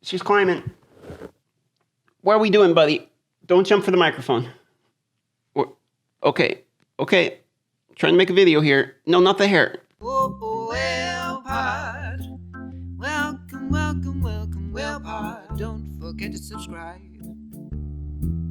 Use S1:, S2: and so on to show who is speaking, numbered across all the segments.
S1: She's climbing. What are we doing, buddy? Don't jump for the microphone. Okay. Trying to make a video here. No, not the hair.
S2: Well, pod. Welcome, well, pod. Don't forget to subscribe.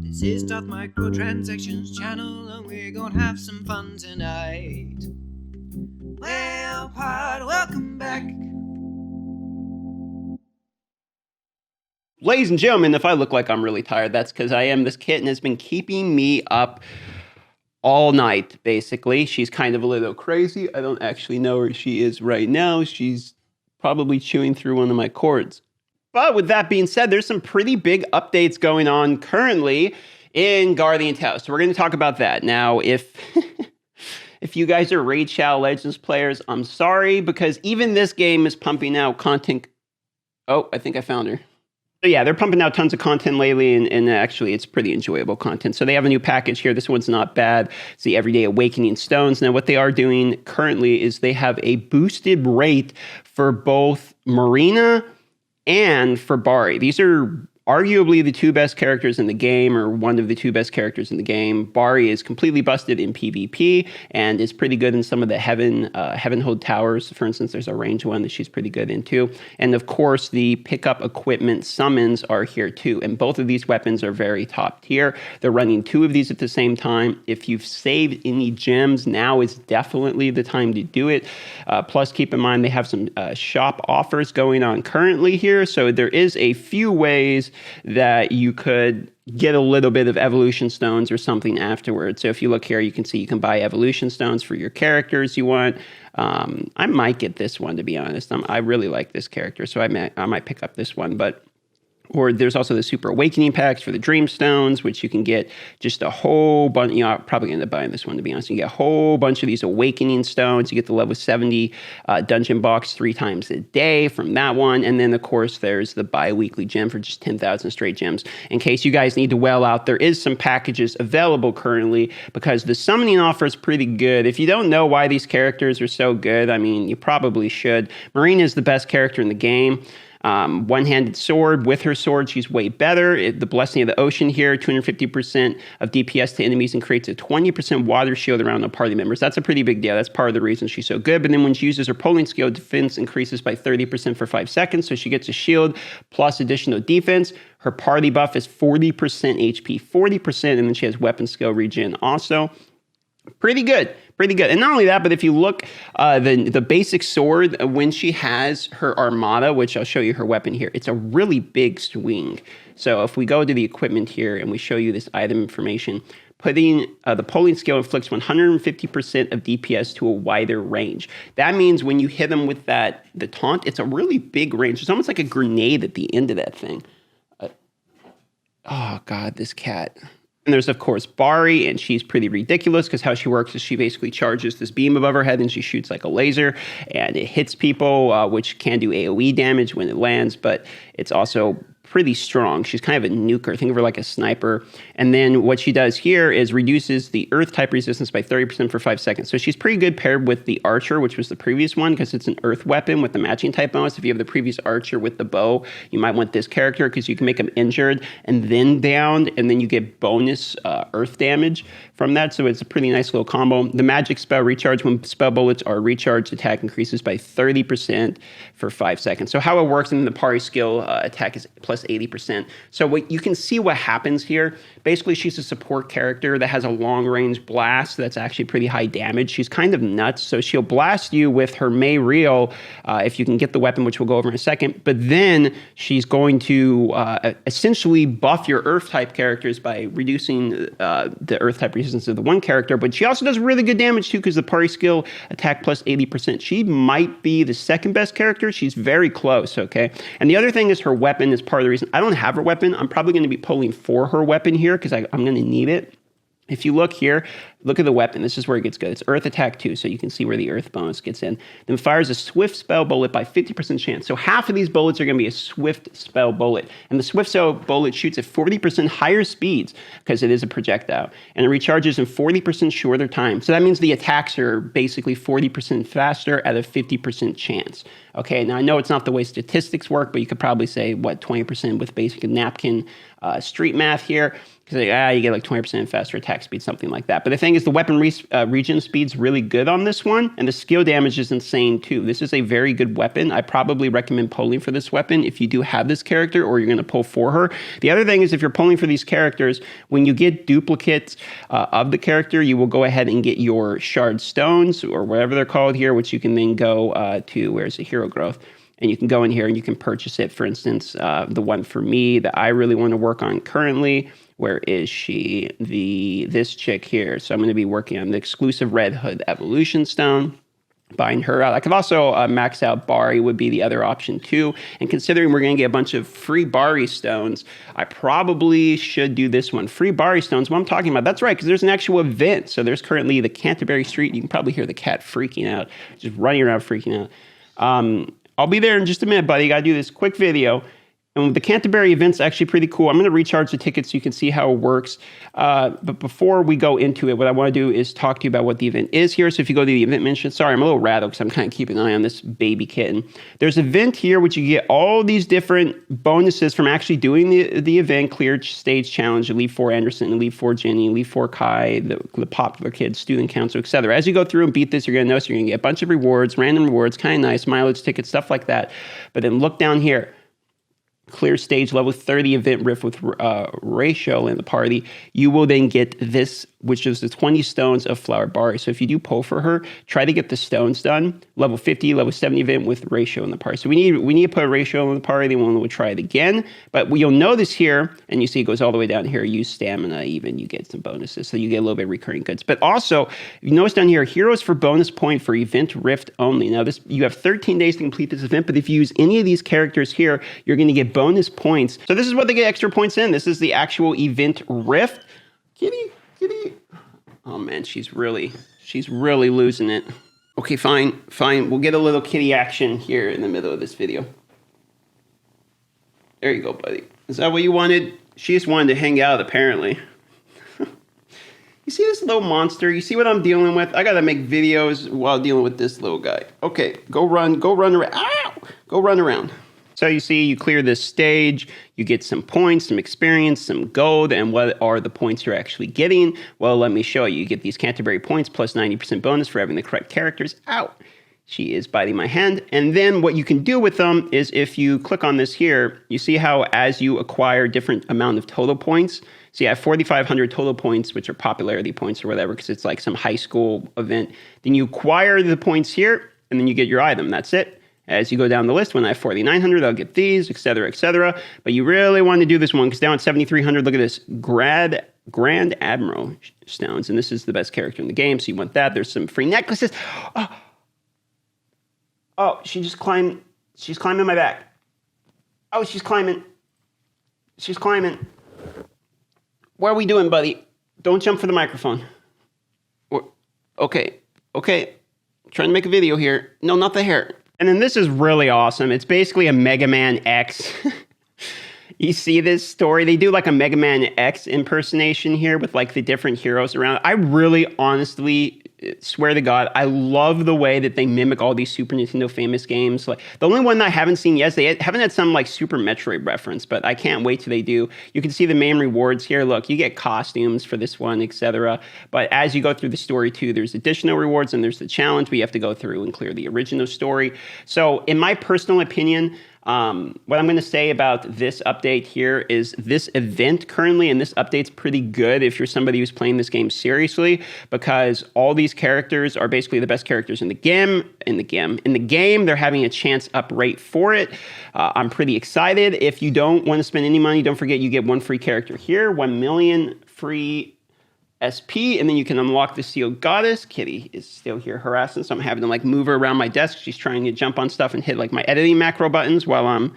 S2: This is Darth Microtransactions channel, and we're gonna have some fun tonight. Well, pod, welcome back.
S1: Ladies and gentlemen, if I look like I'm really tired, that's because I am. This kitten has been keeping me up all night, basically. She's kind of a little crazy. I don't actually know where she is right now. She's probably chewing through one of my cords. But with that being said, there's some pretty big updates going on currently in Guardian Tales. So we're going to talk about that. Now, if you guys are Raid Shadow Legends players, I'm sorry, because even this game is pumping out content. Oh, I think I found her. So yeah, they're pumping out tons of content lately, and actually it's pretty enjoyable content. So they have a new package here. This one's not bad. It's the Everyday Awakening Stones. Now what they are doing currently is they have a boosted rate for both Marina and for Bari. These are arguably the two best characters in the game, or one of the two best characters in the game. Bari is completely busted in PvP and is pretty good in some of the Heavenhold towers. For instance, there's a range one that she's pretty good in too. And of course, the pickup equipment summons are here too. And both of these weapons are very top tier. They're running two of these at the same time. If you've saved any gems, now is definitely the time to do it. Plus, keep in mind, they have some shop offers going on currently here. So there is a few ways that you could get a little bit of evolution stones or something afterwards. So if you look here, you can see you can buy evolution stones for your characters you want. I might get this one, to be honest. I really like this character, so I might pick up this one. Or there's also the Super Awakening packs for the Dream Stones, which you can get just a whole bunch. You know, I'm probably going to end up buying this one, to be honest. You get a whole bunch of these Awakening Stones. You get the level 70 dungeon box 3 times a day from that one. And then, of course, there's the bi-weekly gem for just 10,000 straight gems. In case you guys need to well out, there is some packages available currently because the summoning offer is pretty good. If you don't know why these characters are so good, I mean, you probably should. Marina is the best character in the game. One-handed sword. With her sword, she's way better. The Blessing of the Ocean here, 250% of DPS to enemies and creates a 20% water shield around the party members. That's a pretty big deal. That's part of the reason she's so good. But then when she uses her polling skill, defense increases by 30% for 5 seconds. So she gets a shield plus additional defense. Her party buff is 40% HP, 40%, and then she has weapon skill regen also. Pretty good. And not only that, but if you look, the basic sword, when she has her armada, which I'll show you her weapon here, it's a really big swing. So if we go to the equipment here and we show you this item information, putting the polling skill inflicts 150% of DPS to a wider range. That means when you hit them with the taunt, it's a really big range. It's almost like a grenade at the end of that thing. Oh, God, this cat. And there's, of course, Bari, and she's pretty ridiculous because how she works is she basically charges this beam above her head and she shoots like a laser, and it hits people, which can do AoE damage when it lands, but it's also pretty strong. She's kind of a nuker. Think of her like a sniper. And then what she does here is reduces the earth type resistance by 30% for 5 seconds. So she's pretty good paired with the archer, which was the previous one, because it's an earth weapon with the matching type bonus. If you have the previous archer with the bow, you might want this character because you can make them injured and then downed, and then you get bonus earth damage from that. So it's a pretty nice little combo. The magic spell recharge, when spell bullets are recharged, attack increases by 30% for 5 seconds. So how it works in the party skill, attack is plus 80%. So what you can see what happens here. Basically, she's a support character that has a long-range blast that's actually pretty high damage. She's kind of nuts, so she'll blast you with her May Reel if you can get the weapon, which we'll go over in a second. But then she's going to essentially buff your Earth-type characters by reducing the Earth-type resistance of the one character. But she also does really good damage too because the party skill attack plus 80%. She might be the second best character. She's very close, okay? And the other thing is her weapon is part of the reason. I don't have her weapon. I'm probably going to be pulling for her weapon here because I'm going to need it. If you look here, Look at the weapon. This is where it gets good. It's Earth Attack 2, so you can see where the Earth bonus gets in. Then fires a Swift Spell Bullet by 50% chance. So half of these bullets are going to be a Swift Spell Bullet. And the Swift Spell Bullet shoots at 40% higher speeds because it is a projectile. And it recharges in 40% shorter time. So that means the attacks are basically 40% faster at a 50% chance. Okay, now I know it's not the way statistics work, but you could probably say, 20% with basic napkin street math here. Because you get like 20% faster attack speed, something like that. But the thing is, the weapon regen speed's really good on this one, and the skill damage is insane too. This is a very good weapon. I probably recommend pulling for this weapon if you do have this character or you're going to pull for her. The other thing is, if you're pulling for these characters, when you get duplicates of the character, you will go ahead and get your shard stones, or whatever they're called here, which you can then go to, where's the hero growth? And you can go in here and you can purchase it. For instance, the one for me that I really want to work on currently, where is she? This chick here. So I'm going to be working on the exclusive Red Hood Evolution Stone, buying her out. I could also max out Bari would be the other option too. And considering we're going to get a bunch of free Bari stones, I probably should do this one. Free Bari stones, what I'm talking about. That's right, because there's an actual event. So there's currently the Canterbury Street. You can probably hear the cat freaking out, just running around freaking out. I'll be there in just a minute, buddy. Got to do this quick video. And the Canterbury event's actually pretty cool. I'm going to recharge the tickets so you can see how it works. But before we go into it, what I want to do is talk to you about what the event is here. So if you go to the event mention, sorry, I'm a little rattled because I'm kind of keeping an eye on this baby kitten. There's an event here which you get all these different bonuses from actually doing the event, clear stage challenge, Elite 4 Anderson, Elite 4 Jenny, Elite 4 Kai, the popular kids, student council, etc. As you go through and beat this, you're going to notice you're going to get a bunch of rewards, random rewards, kind of nice, mileage tickets, stuff like that. But then look down here. Clear stage level 30 event rift with Rachel in the party, you will then get this, which is the 20 stones of Flower Bari. So if you do pull for her, try to get the stones done. Level 50, level 70 event with Ratio in the party. So we need to put a Ratio in the party, then we'll try it again. But you'll notice here, and you see it goes all the way down here, use stamina even, you get some bonuses. So you get a little bit of recurring goods. But also, you notice down here, heroes for bonus point for event rift only. Now you have 13 days to complete this event, but if you use any of these characters here, you're going to get bonus points. So this is what they get extra points in. This is the actual event rift. Kitty. Oh man, she's really losing it. Okay, fine. We'll get a little kitty action here in the middle of this video. There you go, buddy. Is that what you wanted? She just wanted to hang out, apparently. You see this little monster? You see what I'm dealing with? I gotta make videos while dealing with this little guy. Okay, go run around. Ow! Go run around. So you see, you clear this stage, you get some points, some experience, some gold, and what are the points you're actually getting? Well, let me show you. You get these Canterbury points plus 90% bonus for having the correct characters. Ow! She is biting my hand. And then what you can do with them is if you click on this here, you see how as you acquire different amount of total points, so you have 4,500 total points, which are popularity points or whatever, because it's like some high school event. Then you acquire the points here, and then you get your item. That's it. As you go down the list, when I have 4,900, I'll get these, etc., etc. But you really want to do this one because down at 7,300, look at this Grand Admiral stones, and this is the best character in the game, so you want that. There's some free necklaces. Oh, she just climbed. She's climbing my back. Oh, she's climbing. What are we doing, buddy? Don't jump for the microphone. Okay. Trying to make a video here. No, not the hair. And then this is really awesome. It's basically a Mega Man X. You see this story? They do like a Mega Man X impersonation here with like the different heroes around. I really honestly swear to God, I love the way that they mimic all these Super Nintendo famous games. Like the only one that I haven't seen yet, they haven't had some like Super Metroid reference, but I can't wait till they do. You can see the main rewards here. Look, you get costumes for this one, etc. But as you go through the story too, there's additional rewards and there's the challenge where you have to go through and clear the original story. So in my personal opinion, what I'm going to say about this update here is this event currently, and this update's pretty good if you're somebody who's playing this game seriously, because all these characters are basically the best characters in the game. They're having a chance up rate for it. I'm pretty excited. If you don't want to spend any money, don't forget you get one free character here, 1 million free SP, and then you can unlock the Sealed Goddess. Kitty is still here harassing, so I'm having to like move her around my desk. She's trying to jump on stuff and hit like my editing macro buttons while I'm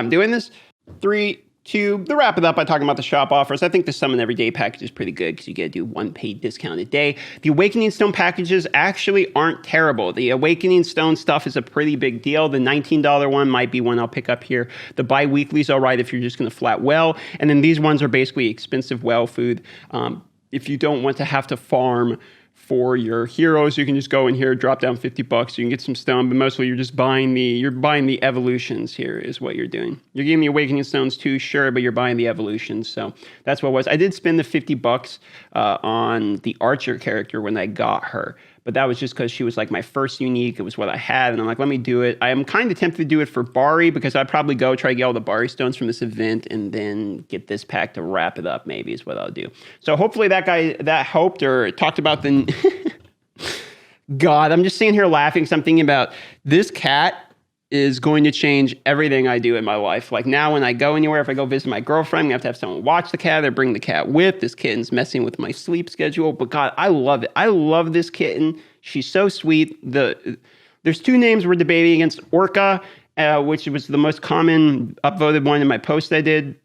S1: doing this. 3, to wrap it up by talking about the shop offers. I think the Summon Everyday package is pretty good because you get to do 1 paid discount a day. The Awakening Stone packages actually aren't terrible. The Awakening Stone stuff is a pretty big deal. The $19 one might be one I'll pick up here. The bi-weekly's all right if you're just going to flat well. And then these ones are basically expensive well food. If you don't want to have to farm for your heroes, you can just go in here, drop down $50. You can get some stone, but mostly you're just buying the evolutions here is what you're doing. You're giving me Awakening Stones too, sure, but you're buying the evolutions. So that's what it was. I did spend the $50 on the Archer character when I got her, but that was just because she was like my first unique. It was what I had, and I'm like, let me do it. I am kind of tempted to do it for Bari because I'd probably go try to get all the Bari stones from this event and then get this pack to wrap it up, maybe is what I'll do. So hopefully that helped or talked about the... God, I'm just sitting here laughing because I'm thinking about this cat is going to change everything I do in my life. Like now when I go anywhere, if I go visit my girlfriend, I'm going to have someone watch the cat or bring the cat with. This kitten's messing with my sleep schedule. But God, I love it. I love this kitten. She's so sweet. There's 2 names we're debating against. Orca, which was the most common upvoted one in my post I did.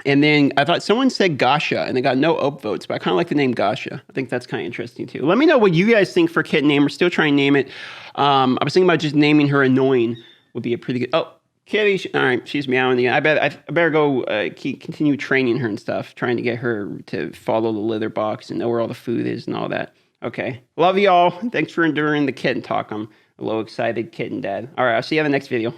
S1: And then I thought someone said Gasha, and they got no upvotes, but I kind of like the name Gasha. I think that's kind of interesting too. Let me know what you guys think for kitten name. We're still trying to name it. I was thinking about just naming her Annoying would be a pretty good... Oh, Kitty. All right, she's meowing again. I better go continue training her and stuff, trying to get her to follow the litter box and know where all the food is and all that. Okay. Love y'all. Thanks for enduring the kitten talk. I'm a little excited kitten dad. All right, I'll see you in the next video.